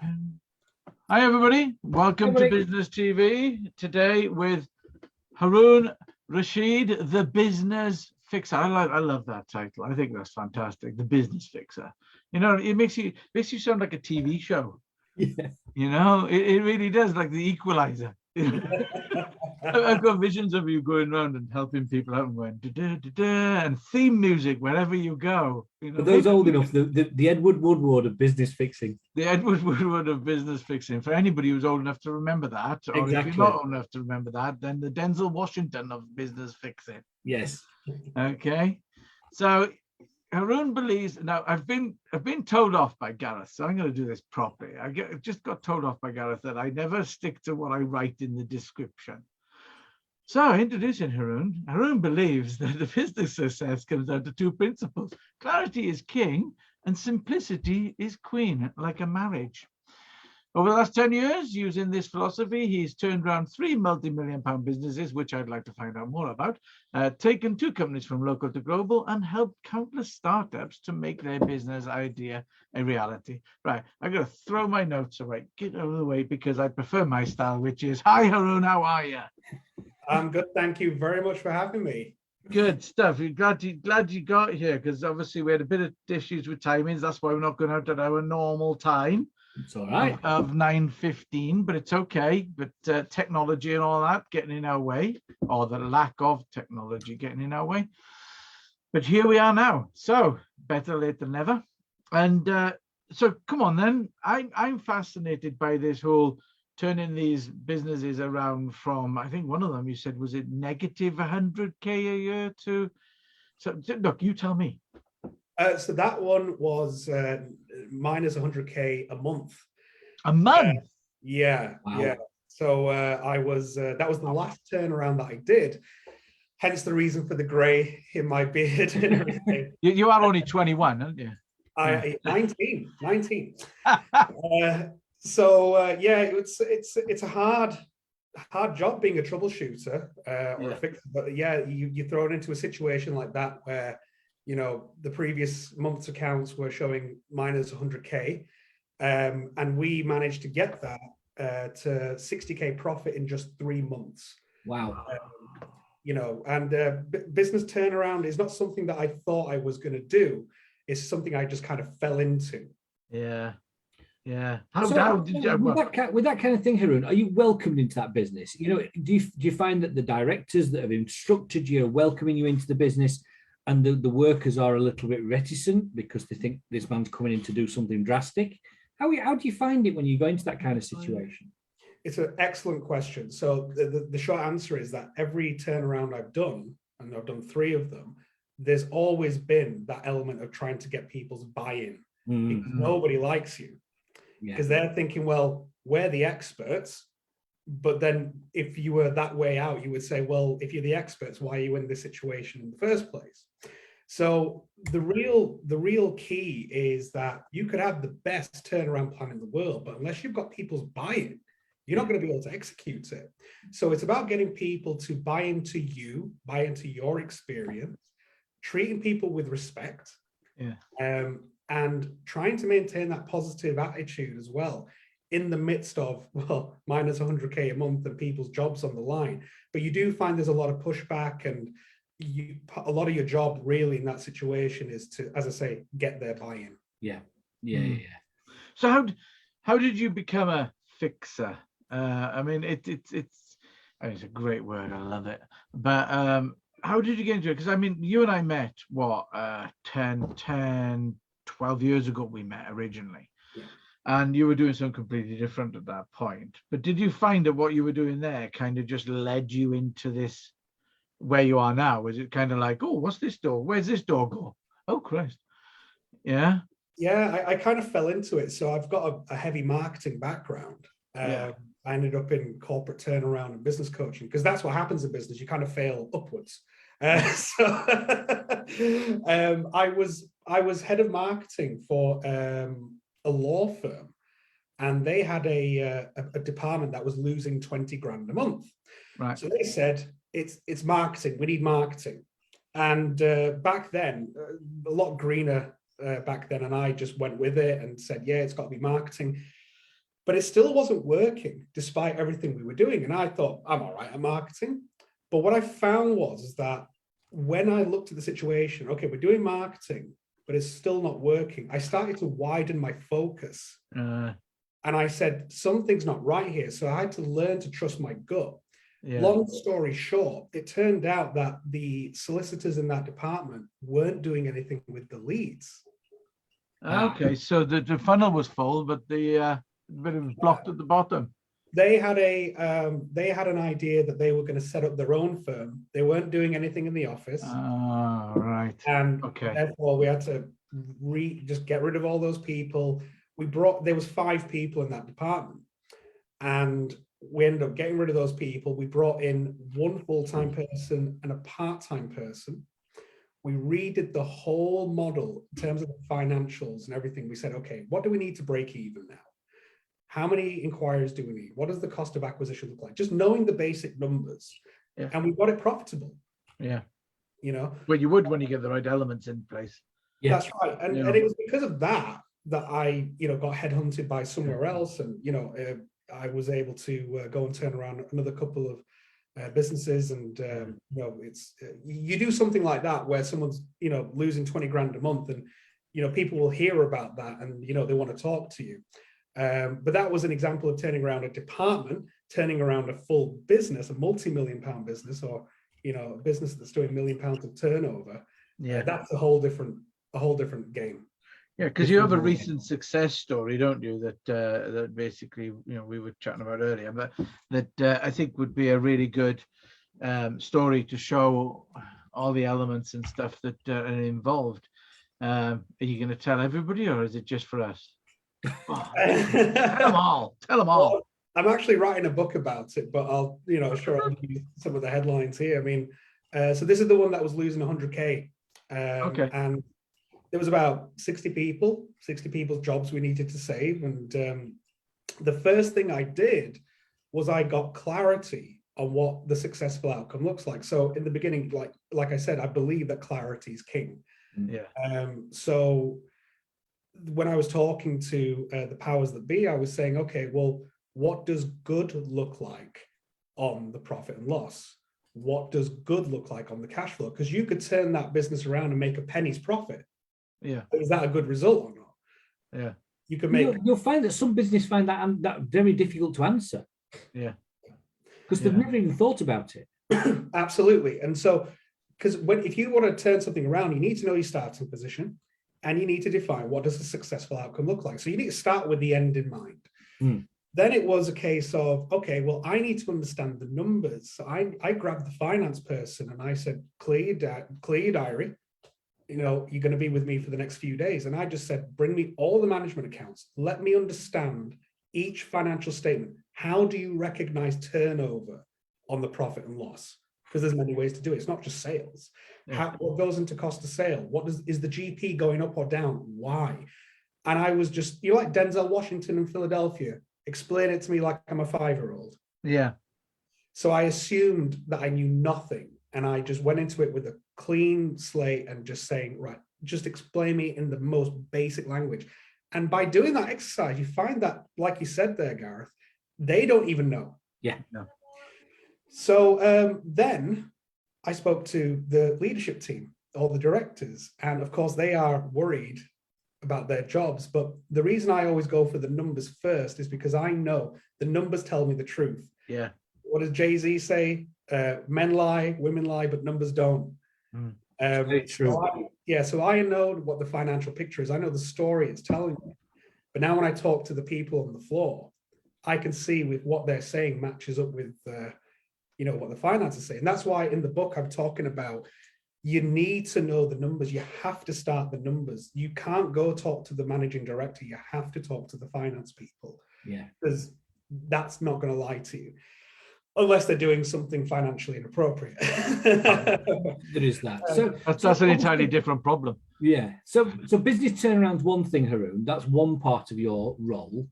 Hi, everybody. Welcome to Business TV. Today with Haroon, Rashid, the Business Fixer. I love that title. I think that's fantastic. The Business Fixer. You know, it makes you sound like a TV show. Yeah. You know, it really does, like the Equalizer. I've got visions of you going around and helping people out and going da, da, da, da, and theme music wherever you go. You know, for those old enough, the Edward Woodward of business fixing. The Edward Woodward of business fixing. For anybody who's old enough to remember that, or Exactly. if you're not old enough to remember that, then the Denzel Washington of business fixing. Yes. Okay. So Haroon believes, now I've been told off by Gareth, so I'm going to do this properly. I just got told off by Gareth that I never stick to what I write in the description. So introducing Haroon. Haroon believes that the business success comes down to two principles. Clarity is king and simplicity is queen, like a marriage. Over the last 10 years, using this philosophy, he's turned around 3 multi-million-pound businesses, which I'd like to find out more about, taken 2 companies from local to global, and helped countless startups to make their business idea a reality. Right, I'm going to throw my notes away, get out of the way, because I prefer my style, which is, hi, Haroon, how are you? I'm good, thank you very much for having me. Good stuff. You're glad you got here, because obviously we had a bit of issues with timings. That's why we're not going out at our normal time. It's all right. Of 9:15, but it's okay. But technology and all that getting in our way, or the lack of technology getting in our way. But here we are now. So better late than never. And so come on then. I'm fascinated by this whole turning these businesses around from, I think one of them you said, was it negative 100K a year to, so look, you tell me. So that one was minus 100K a month. A month? Yeah, wow. Yeah. So I was, that was the last turnaround that I did. Hence the reason for the gray in my beard and everything. You are only 21, aren't you? 19. So yeah, it's a hard job being a troubleshooter or a fixer. But yeah, you're thrown into a situation like that where, you know, the previous month's accounts were showing minus 100K, and we managed to get that to 60K profit in just 3 months. Wow. You know, and business turnaround is not something that I thought I was going to do. It's something I just kind of fell into. Yeah. Yeah. With that kind of thing, Haroon, are you welcomed into that business? You know, do you find that the directors that have instructed you are welcoming you into the business, and the workers are a little bit reticent because they think this man's coming in to do something drastic? How do you find it when you go into that kind of situation? It's an excellent question. So the short answer is that every turnaround I've done, and I've done 3 of them, there's always been that element of trying to get people's buy-in. Because nobody likes you. Because they're thinking, well, we're the experts. But then if you were that way out, you would say, well, if you're the experts, why are you in this situation in the first place? So the real key is that you could have the best turnaround plan in the world, but unless you've got people's buy-in, you're not going to be able to execute it. So it's about getting people to buy into you, buy into your experience, treating people with respect, and trying to maintain that positive attitude as well, in the midst of, well, minus 100K a month and people's jobs on the line. But you do find there's a lot of pushback, and a lot of your job really in that situation is to, as I say, get their buy-in. Yeah. So how did you become a fixer? I mean, it's a great word. I love it. But how did you get into it? Because I mean, you and I met, what, 12 years ago we met originally. Yeah. And you were doing something completely different at that point. But did you find that what you were doing there kind of just led you into this, where you are now? Was it kind of like, oh, what's this door? Where's this door go? Oh, Christ. Yeah. Yeah, I kind of fell into it. So I've got a heavy marketing background. I ended up in corporate turnaround and business coaching, because that's what happens in business. You kind of fail upwards. So I was head of marketing for a law firm, and they had a department that was losing 20 grand a month. Right. So they said, it's marketing. We need marketing. And back then, a lot greener back then, and I just went with it and said, yeah, it's got to be marketing. but it still wasn't working despite everything we were doing. And I thought, I'm all right at marketing. But what I found was that when I looked at the situation, okay, we're doing marketing, but it's still not working. I started to widen my focus. And I said, something's not right here. So I had to learn to trust my gut. Yeah. Long story short, it turned out that the solicitors in that department weren't doing anything with the leads. Okay, so the funnel was full, but the bit was blocked at the bottom. They had an idea that they were going to set up their own firm. They weren't doing anything in the office. Oh, right. And okay. Therefore, we had to just get rid of all those people. There was 5 people in that department, and we ended up getting rid of those people. We brought in 1 full-time person and a part-time person. We redid the whole model in terms of the financials and everything. We said, okay, what do we need to break even now? How many inquiries do we need? What does the cost of acquisition look like? Just knowing the basic numbers. Yeah. And we got it profitable. Yeah. You know? Well, you would when you get the right elements in place. Yeah. That's right. And it was because of that I, got headhunted by somewhere else. And, I was able to go and turn around another couple of businesses. And, it's, you do something like that where someone's, losing 20 grand a month, and, people will hear about that and, they want to talk to you. But that was an example of turning around a department, turning around a full business, a multi-million-pound business, or, a business that's doing £1 million of turnover. Yeah. That's a whole different game. Yeah, because you have a recent success story, don't you? That basically, we were chatting about earlier, but that I think would be a really good story to show all the elements and stuff that are involved. Are you going to tell everybody, or is it just for us? Oh, tell them all. Tell them all. Well, I'm actually writing a book about it, but I'll use some of the headlines here. I mean, so this is the one that was losing 100K. Okay. And there was about 60 people's jobs we needed to save. And the first thing I did was I got clarity on what the successful outcome looks like. So in the beginning, like I said, I believe that clarity is king. Yeah. So when I was talking to the powers that be, I was saying, okay, well, what does good look like on the profit and loss? What does good look like on the cash flow? Because you could turn that business around and make a penny's profit. Yeah. Is that a good result or not? Yeah. You can make. You'll find that some business find that very difficult to answer. Yeah. Because they've never even thought about it. Absolutely. And so, because if you want to turn something around, you need to know your starting position, and you need to define what does a successful outcome look like. So you need to start with the end in mind. Then it was a case of, okay, well, I need to understand the numbers. So I grabbed the finance person and I said, clear your diary. You're going to be with me for the next few days. And I just said, bring me all the management accounts. Let me understand each financial statement. How do you recognize turnover on the profit and loss? Because there's many ways to do it. It's not just sales. What goes into cost of sale? Is the GP going up or down? Why? And I was just, like Denzel Washington in Philadelphia, explain it to me like I'm a 5-year-old. Yeah. So I assumed that I knew nothing. And I just went into it with a clean slate and just saying, right, just explain me in the most basic language. And by doing that exercise, you find that, like you said there, Gareth, they don't even know. Yeah. No. So then I spoke to the leadership team, all the directors, and of course they are worried about their jobs. But the reason I always go for the numbers first is because I know the numbers tell me the truth. Yeah. What does Jay-Z say? Men lie, women lie, but numbers don't. Very true. So I know what the financial picture is. I know the story it's telling me. But now when I talk to the people on the floor, I can see with what they're saying matches up with what the finances say. And that's why in the book I'm talking about, you need to know the numbers. You have to start the numbers. You can't go talk to the managing director. You have to talk to the finance people. Yeah. Because that's not going to lie to you. Unless they're doing something financially inappropriate. There is that. So that's an entirely different problem. Yeah. So business turnaround's one thing, Haroon. That's one part of your role.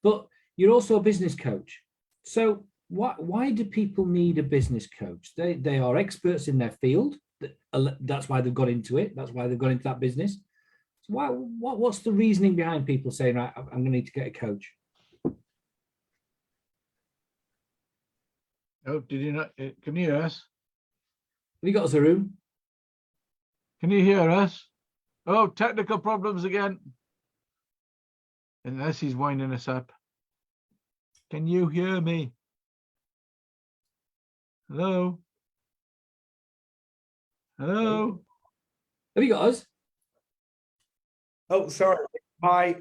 But you're also a business coach. So why do people need a business coach? They are experts in their field. That's why they've got into it. That's why they've got into that business. So what's the reasoning behind people saying, right, I'm going to need to get a coach? Oh, did you not? Can you hear us? Have you got us, Haroon? Can you hear us? Oh, technical problems again. Unless he's winding us up. Can you hear me? Hello? Hello? Have you got us? Oh, sorry. My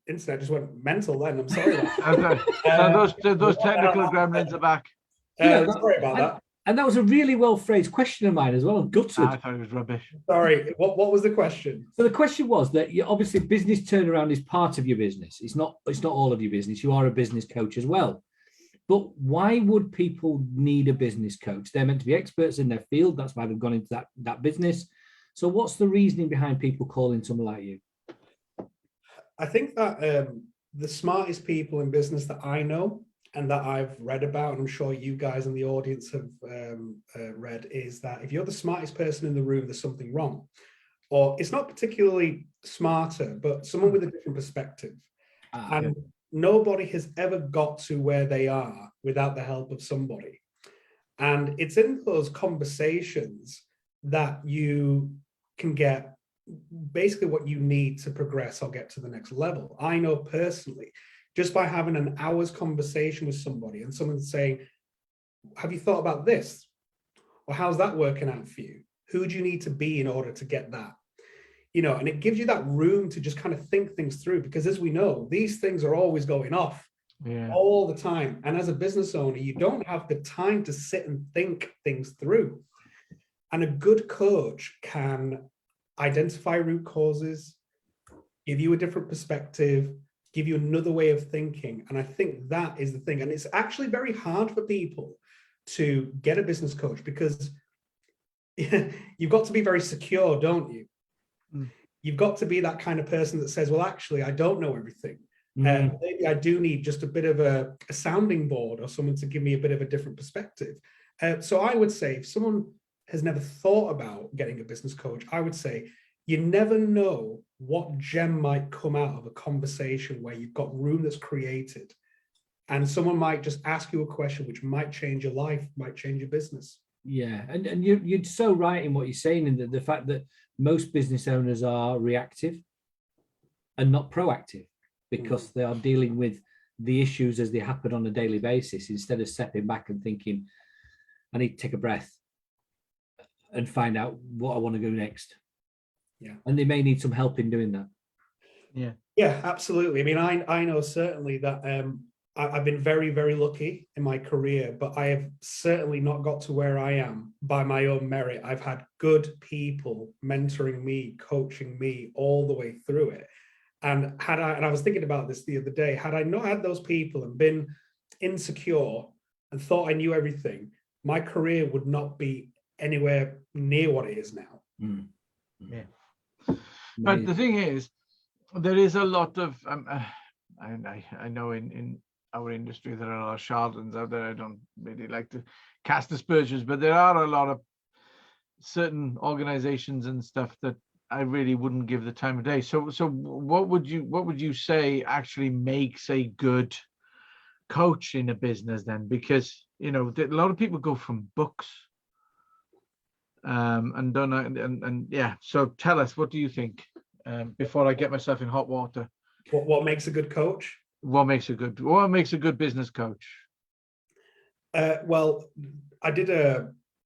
internet just went mental then. I'm sorry about that. So those technical gremlins are back. Sorry about that. And that was a really well phrased question of mine as well. I'm gutted. I thought it was rubbish. Sorry. What was the question? So the question was that obviously business turnaround is part of your business. It's not all of your business. You are a business coach as well. But why would people need a business coach? They're meant to be experts in their field. That's why they've gone into that business. So what's the reasoning behind people calling someone like you? I think that the smartest people in business that I know and that I've read about, and I'm sure you guys in the audience have read, is that if you're the smartest person in the room, there's something wrong. Or it's not particularly smarter, but someone with a different perspective. And nobody has ever got to where they are without the help of somebody. And it's in those conversations that you can get basically what you need to progress or get to the next level. I know personally, just by having an hour's conversation with somebody and someone saying, have you thought about this? Or how's that working out for you? Who do you need to be in order to get that? You know, and it gives you that room to just kind of think things through, because as we know, these things are always going off all the time. And as a business owner, you don't have the time to sit and think things through. And a good coach can identify root causes, give you a different perspective, give you another way of thinking. And I think that is the thing. And it's actually very hard for people to get a business coach because you've got to be very secure, don't you? You've got to be that kind of person that says, well, actually, I don't know everything. Maybe I do need just a bit of a sounding board or someone to give me a bit of a different perspective. So I would say if someone has never thought about getting a business coach, I would say you never know what gem might come out of a conversation where you've got room that's created and someone might just ask you a question which might change your life, might change your business. Yeah, and you're so right in what you're saying, in the fact that most business owners are reactive and not proactive because they are dealing with the issues as they happen on a daily basis instead of stepping back and thinking, I need to take a breath and find out what I want to do next. Yeah. And they may need some help in doing that. Yeah. Yeah, absolutely. I mean, I know certainly that I've been very, very lucky in my career, but I have certainly not got to where I am by my own merit. I've had good people mentoring me, coaching me all the way through it. And I was thinking about this the other day, had I not had those people and been insecure and thought I knew everything, my career would not be anywhere near what it is now. Yeah. But the thing is, there is a lot of, I know in our industry, there are a lot of charlatans out there. I don't really like to cast aspersions, but there are a lot of certain organizations and stuff that I really wouldn't give the time of day. So what would you say actually makes a good coach in a business then? Because, you know, a lot of people go from books and don't know, and yeah. So tell us, what do you think before I get myself in hot water? What makes a good coach? What makes a good business coach? Well, I did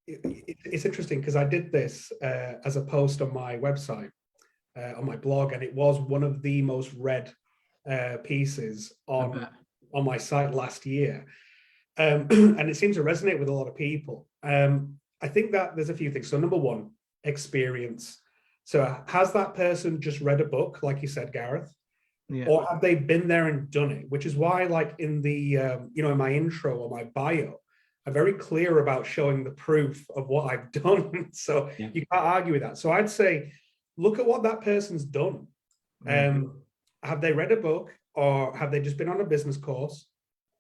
it's interesting because I did this as a post on my website, on my blog, and it was one of the most read pieces on my site last year. And it seemed to resonate with a lot of people. I think that there's a few things. So number one, experience. So has that person just read a book, like you said, Gareth? Yeah. Or have they been there and done it? Which is why, like in the, in my intro or my bio, I'm very clear about showing the proof of what I've done. So you can't argue with that. So I'd say, look at what that person's done. Have they read a book, or have they just been on a business course,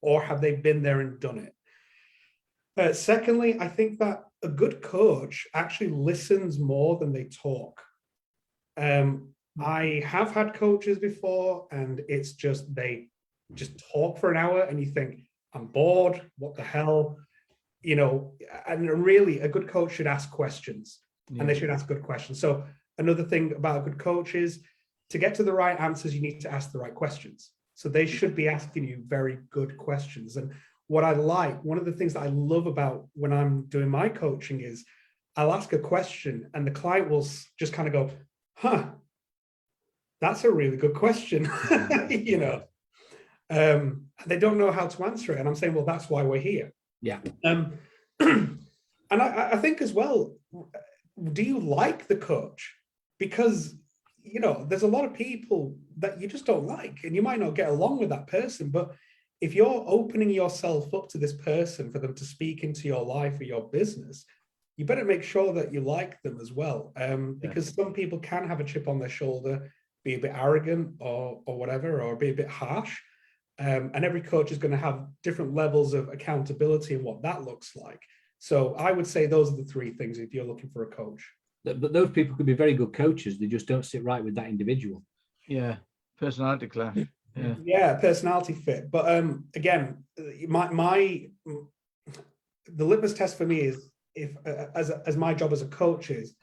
or have they been there and done it? Secondly, I think that a good coach actually listens more than they talk. I have had coaches before, and it's just they just talk for an hour, and you think, I'm bored. What the hell? You know, and really a good coach should ask questions, and they should ask good questions. So another thing about a good coach is to get to the right answers, you need to ask the right questions. So they should be asking you very good questions. And what I like, one of the things that I love about when I'm doing my coaching is I'll ask a question and the client will just kind of go, huh, that's a really good question. You know, they don't know how to answer it. And I'm saying, well, that's why we're here. Yeah. And I think as well, do you like the coach? Because, you know, there's a lot of people that you just don't like, and you might not get along with that person. But if you're opening yourself up to this person for them to speak into your life or your business, you better make sure that you like them as well. Because some people can have a chip on their shoulder, be a bit arrogant or whatever, or be a bit harsh. And every coach is going to have different levels of accountability and what that looks like. So I would say those are the three things if you're looking for a coach. But those people could be very good coaches. They just don't sit right with that individual. Yeah, personality clash. Yeah, personality fit. But again, the litmus test for me is if as my job as a coach is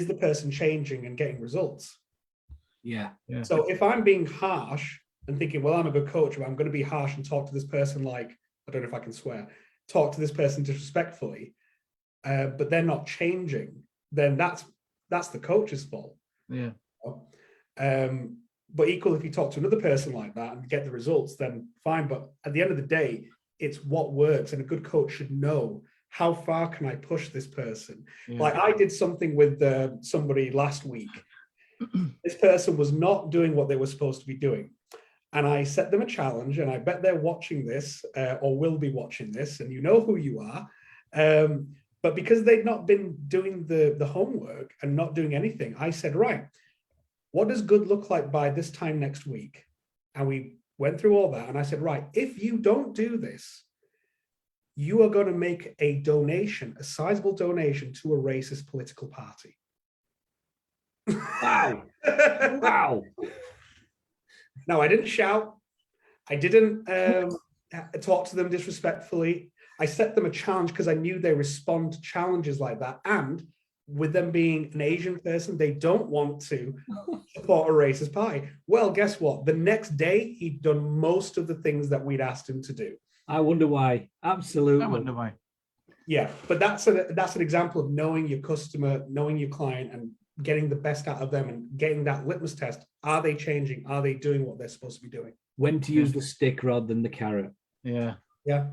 the person changing and getting results? Yeah. So if I'm being harsh and thinking, well, I'm a good coach, but I'm going to be harsh and talk to this person like, I don't know if I can swear, talk to this person disrespectfully, but they're not changing, then that's the coach's fault. Yeah. But equally, if you talk to another person like that and get the results, then fine. But at the end of the day, it's what works. And a good coach should know, how far can I push this person? Yeah. Like I did something with somebody last week. This person was not doing what they were supposed to be doing. And I set them a challenge, and I bet they're watching this or will be watching this, and you know who you are. But because they'd not been doing the homework and not doing anything, I said, right, what does good look like by this time next week? And we went through all that. And I said, right, if you don't do this, you are going to make a donation, a sizable donation to a racist political party. Wow. Wow. No, I didn't shout. I didn't talk to them disrespectfully. I set them a challenge because I knew they respond to challenges like that. And with them being an Asian person, they don't want to support a racist party. Well, guess what? The next day, he'd done most of the things that we'd asked him to do. I wonder why. Absolutely. I wonder why. Yeah, but that's an example of knowing your customer, knowing your client, and getting the best out of them and getting that litmus test. Are they changing? Are they doing what they're supposed to be doing? When to use the stick rather than the carrot. Yeah. Yeah.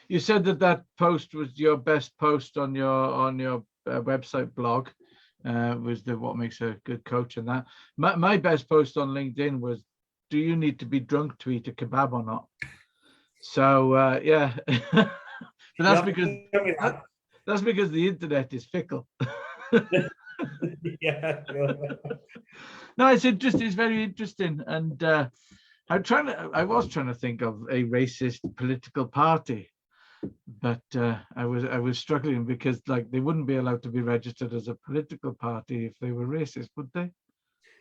You said that post was your best post on your website blog. Was the what makes a good coach, and that my best post on LinkedIn was, do you need to be drunk to eat a kebab or not? So yeah. But that's because the internet is fickle. Yeah. No, it's interesting. It's very interesting, and I was trying to think of a racist political party, but I was struggling because like they wouldn't be allowed to be registered as a political party if they were racist, would they?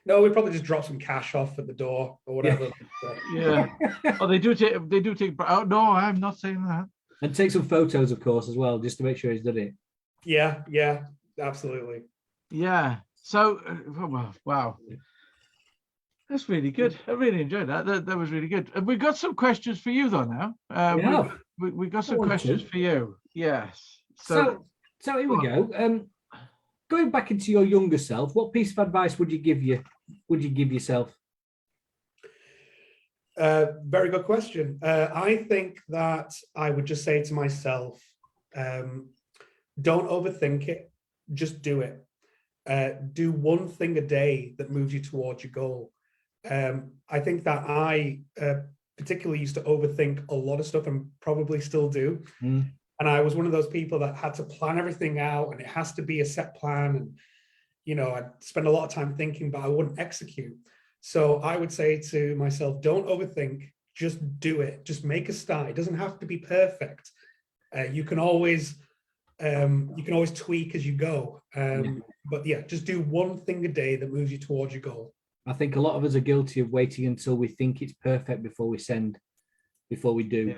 No, we probably just drop some cash off at the door or whatever. Yeah. Oh, they do take. Oh no, I'm not saying that. And take some photos, of course, as well, just to make sure he's done it. Yeah, absolutely. Yeah. So, wow. That's really good. I really enjoyed that. That was really good. We got some questions for you though now. We got some questions for you. Yes. So here we go. Going back into your younger self, what piece of advice would you give yourself? Very good question. I think that I would just say to myself, don't overthink it, just do it. Do one thing a day that moves you towards your goal. I think that I particularly used to overthink a lot of stuff and probably still do. And I was one of those people that had to plan everything out, and it has to be a set plan. And, you know, I'd spend a lot of time thinking, but I wouldn't execute. So I would say to myself, don't overthink, just do it. Just make a start. It doesn't have to be perfect. You can always tweak as you go. But yeah, just do one thing a day that moves you towards your goal. I think a lot of us are guilty of waiting until we think it's perfect before we do.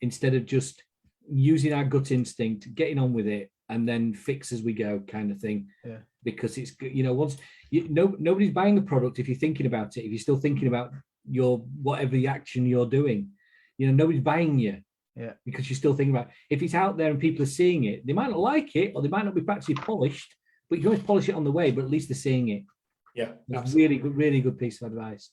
instead of just using our gut instinct, getting on with it, and then fix as we go kind of thing. Yeah. Because it's, once nobody's buying the product if you're thinking about it, if you're still thinking about your whatever the action you're doing, nobody's buying you. Yeah. Because you're still thinking about it. If it's out there and people are seeing it, they might not like it or they might not be practically polished, but you can always polish it on the way, but at least they're seeing it. Yeah. That's really good piece of advice.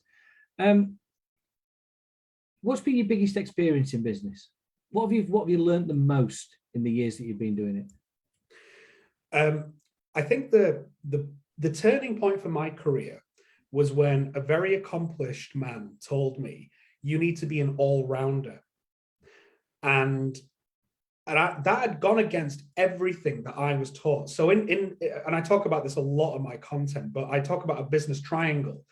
What's been your biggest experience in business? What have you learned the most in the years that you've been doing it? I think the turning point for my career was when a very accomplished man told me, you need to be an all-rounder. And that had gone against everything that I was taught. So and I talk about this a lot in my content, but I talk about a business triangle.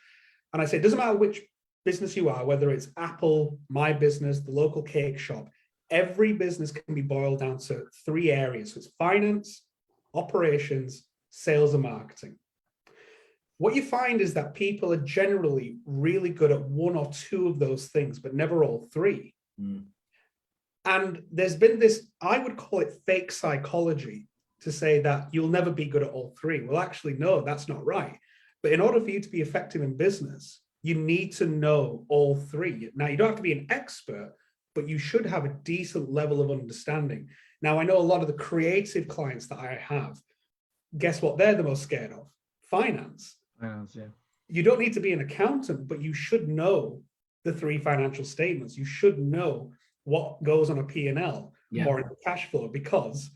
And I say, it doesn't matter which business you are, whether it's Apple, my business, the local cake shop, every business can be boiled down to 3 areas. So it's finance, operations, sales, and marketing. What you find is that people are generally really good at 1 or 2 of those things, but never all 3. And there's been this, I would call it fake psychology, to say that you'll never be good at all 3. Well, actually, no, that's not right. But in order for you to be effective in business, you need to know all 3. Now, you don't have to be an expert, but you should have a decent level of understanding. Now, I know a lot of the creative clients that I have, guess what they're the most scared of? Finance. Finance, yeah. You don't need to be an accountant, but you should know the 3 financial statements. You should know what goes on a P&L or in the cash flow, because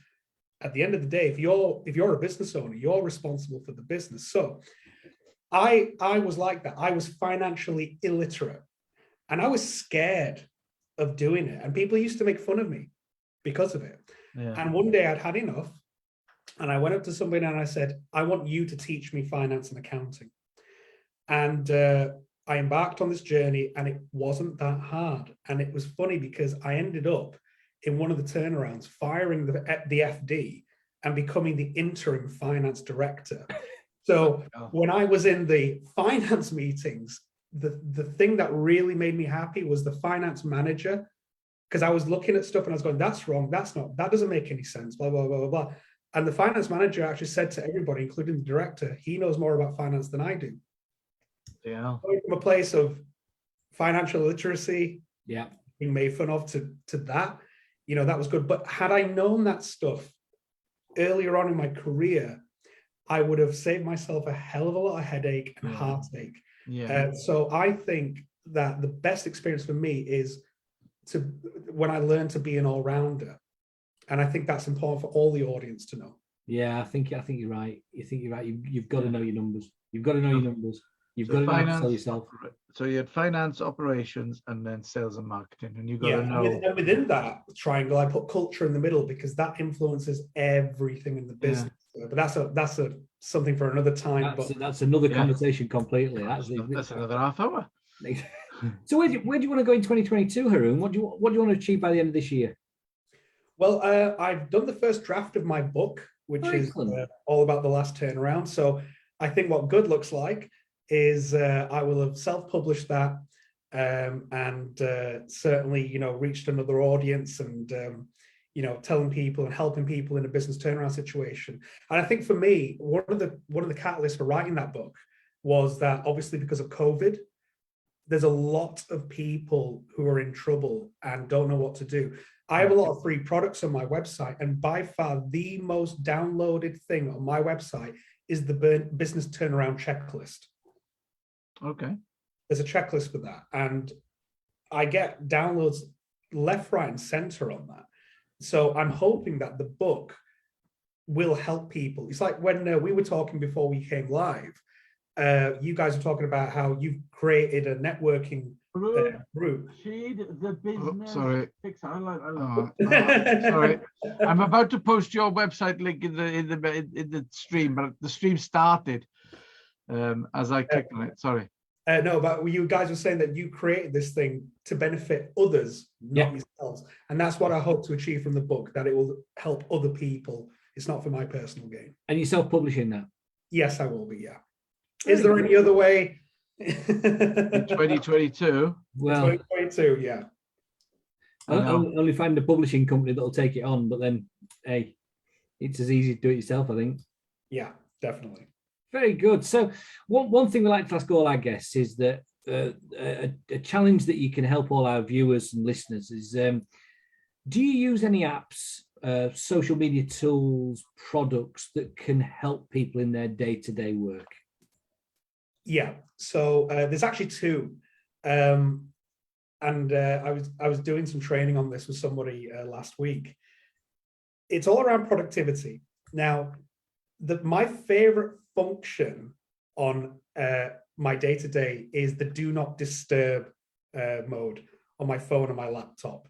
at the end of the day, if you're a business owner, you're responsible for the business. So I was like that. I was financially illiterate and I was scared of doing it. And people used to make fun of me because of it. Yeah. And one day I'd had enough and I went up to somebody and I said, I want you to teach me finance and accounting. And I embarked on this journey and it wasn't that hard. And it was funny because I ended up in one of the turnarounds firing the FD and becoming the interim finance director. So when I was in the finance meetings, the thing that really made me happy was the finance manager, because I was looking at stuff and I was going, that's wrong, that doesn't make any sense, blah, blah, blah, blah, blah. And the finance manager actually said to everybody, including the director, he knows more about finance than I do. Yeah. From a place of financial literacy, being made fun of, to that, that was good. But had I known that stuff earlier on in my career, I would have saved myself a hell of a lot of headache and heartache. Yeah. So I think that the best experience for me is when I learned to be an all-rounder. And I think that's important for all the audience to know. Yeah, I think you're right. You've got to know your numbers. You've got to know your numbers. You've got to know how to sell yourself. So you had finance, operations, and then sales and marketing, and you've got to know. And within that triangle, I put culture in the middle because that influences everything in the business. Yeah. But that's something for another time. That's another conversation completely. That's another half hour. So where do you want to go in 2022, Haroon? What do you want to achieve by the end of this year? Well, I've done the first draft of my book, which is all about the last turnaround. So I think what good looks like is I will have self-published that and certainly, reached another audience and, telling people and helping people in a business turnaround situation. And I think for me, one of the catalysts for writing that book was that obviously because of COVID, there's a lot of people who are in trouble and don't know what to do. I have a lot of free products on my website, and by far the most downloaded thing on my website is the business turnaround checklist. Okay. There's a checklist for that. And I get downloads left, right, and center on that. So I'm hoping that the book will help people. It's like when we were talking before we came live, you guys were talking about how you've created a networking group. Rashid, the business. Sorry. Sorry. I'm about to post your website link in the stream, but the stream started as I clicked on it. Sorry. No, but you guys were saying that you created this thing to benefit others, not yourselves. And that's what I hope to achieve from the book, that it will help other people. It's not for my personal gain. And you're self-publishing that? Yes, I will be, yeah. Is there any other way? In 2022? Well, 2022, yeah. Only find a publishing company that'll take it on, but then, hey, it's as easy to do it yourself, I think. Yeah, definitely. Very good. So one thing we like to ask all our guests is that a challenge that you can help all our viewers and listeners is, do you use any apps, social media tools, products that can help people in their day-to-day work? Yeah, so there's actually two. I was doing some training on this with somebody last week. It's all around productivity. Now, my favorite function on my day-to-day is the do not disturb mode on my phone and my laptop.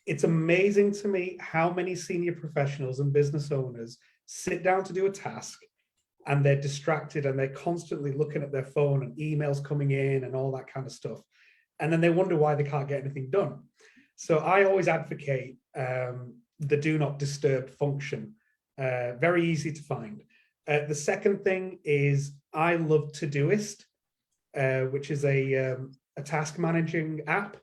It's amazing to me how many senior professionals and business owners sit down to do a task and they're distracted and they're constantly looking at their phone and emails coming in and all that kind of stuff. And then they wonder why they can't get anything done. So I always advocate the do not disturb function. Very easy to find. The second thing is I love Todoist, which is a task managing app.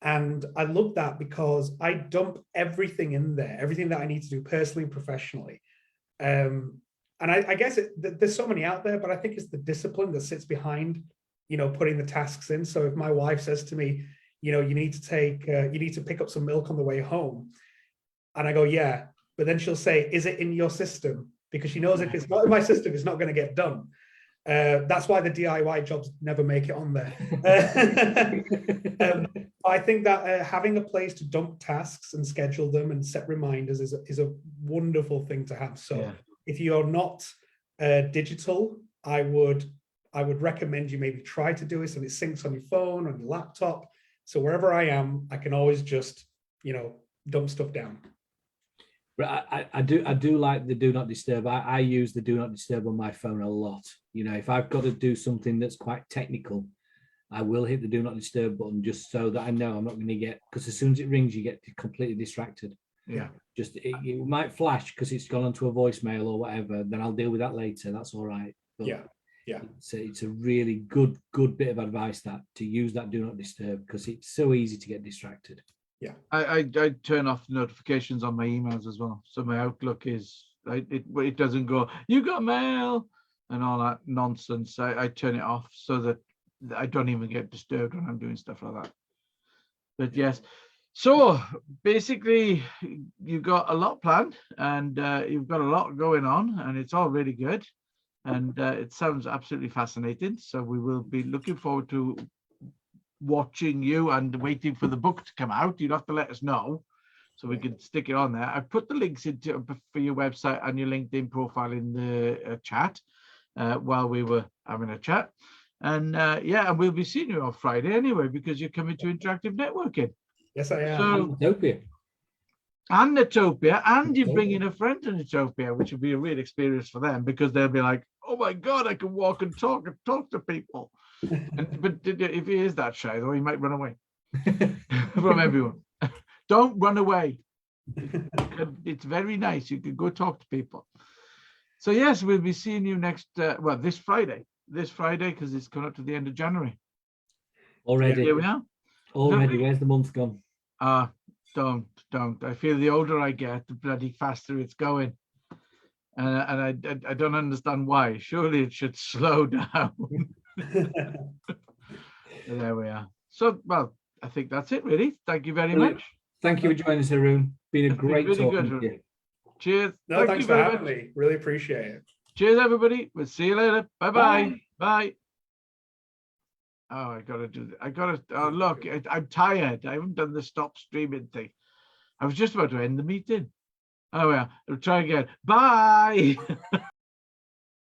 And I love that because I dump everything in there, everything that I need to do personally and professionally. And I guess there's so many out there, but I think it's the discipline that sits behind, putting the tasks in. So if my wife says to me, you need to pick up some milk on the way home, and I go, yeah, but then she'll say, is it in your system? Because she knows if it's not in my system, it's not going to get done. That's why the DIY jobs never make it on there. I think that having a place to dump tasks and schedule them and set reminders is a wonderful thing to have. So if you're not digital, I would recommend you maybe try to do it, and it syncs on your phone, on your laptop. So wherever I am, I can always just, dump stuff down. But I do like the do not disturb. I use the do not disturb on my phone a lot. If I've got to do something that's quite technical, I will hit the do not disturb button just so that I know I'm not going to get, because as soon as it rings, you get completely distracted. Yeah. Just it might flash because it's gone onto a voicemail or whatever. Then I'll deal with that later. That's all right. But yeah. It's a really good bit of advice to use that do not disturb, because it's so easy to get distracted. Yeah, I turn off notifications on my emails as well. So my Outlook it doesn't go, you got mail and all that nonsense. I turn it off so that I don't even get disturbed when I'm doing stuff like that. But yes, so basically you've got a lot planned and you've got a lot going on, and it's all really good. And it sounds absolutely fascinating. So we will be looking forward to watching you and waiting for the book to come out. You'd have to let us know so we can stick it on there. I've put the links for your website and your LinkedIn profile in the chat while we were having a chat. And and we'll be seeing you on Friday anyway, because you're coming to Interactive Networking. Yes, I am. So, Utopia. And Utopia, and you're bringing a friend to Utopia, which would be a real experience for them, because they'll be like, oh my God, I can walk and talk to people. But if he is that shy, though, he might run away from everyone. Don't run away. It's very nice. You can go talk to people. So yes, we'll be seeing you next, this Friday, because it's coming up to the end of January. Already. Here we are. Already. Where's the month gone? Don't. I feel the older I get, the bloody faster it's going. And I don't understand why. Surely it should slow down. There we are. So, I think that's it, really. Thank you very much. Thank you for joining us, Haroon. Been a great really talking good. to you. Cheers. No, thanks for having me. Really appreciate it. Cheers, everybody. We'll see you later. Bye-bye. Bye. Oh, I gotta do that. Oh, look, I'm tired. I haven't done the stop streaming thing. I was just about to end the meeting. Oh, yeah. I'll try again. Bye.